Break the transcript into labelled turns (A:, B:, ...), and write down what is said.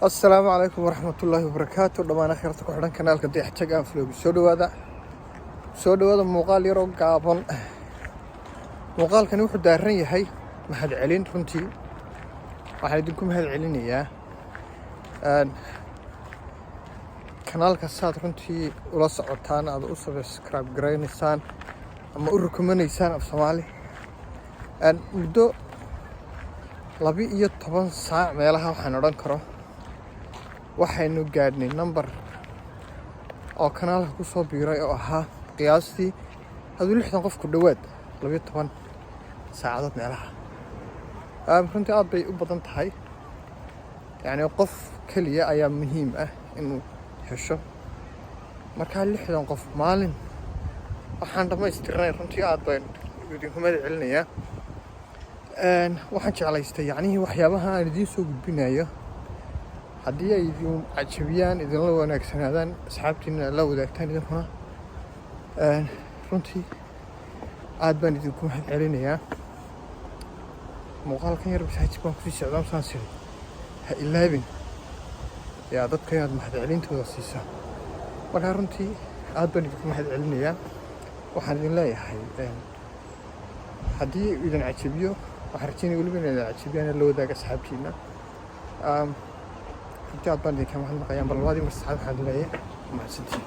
A: السلام عليكم ورحمة الله وبركاته. دمان خيرتك وحنا كنالك دي حتاج فلوق سو دوادا muuqaal yar oo gaaban muuqaalkan wuxuu daaran yahay mahad celin runtii waxaan idinku mahad celinayaa kanaalka saad runtii ula socotaan aad u subscribe gareynaysaan ama u rukumaneysaan af Soomaali muddo 12 saac meelaha waxaan oran karo waxaynu gaadhnay number oo kanaalka ku soo biiray oo ahaa qiyaastii haduu 60 qof ku dhawaad 12 saacadood meelaha runtii aad bay u badan tahay yani qof kaliya ayaa muhiim ah inuu hesho marka 60 qof maalin waxaan dhamaystirnay runtii aad baan idinku mahad celinayaa waxaan jeclaystay yani waxyaabaha aan idin soo gudbinayo haddii ay idin cajabiyaan idinla wanaagsanaadaan asxaabtiina la wadaagtaan idinkuna runtii aad baan idinku mahad celinayaa muuqaalkan yar masaajid baan kusii socdaan saan siri ha ilaabin yaa dadka inaad mahad celintooda siisaa markaa runtii aad baan idinku mahad celinayaa waxaan idin leeyahay haddii idin cajabiyo waxaan rajaynaya weliba inay idin cajabiyaan la wadaaga asxaabtiina runtii aad baan idinka mahadnaqayaan bal labaadii mar saacad waxaan leeyahay mahadsantiin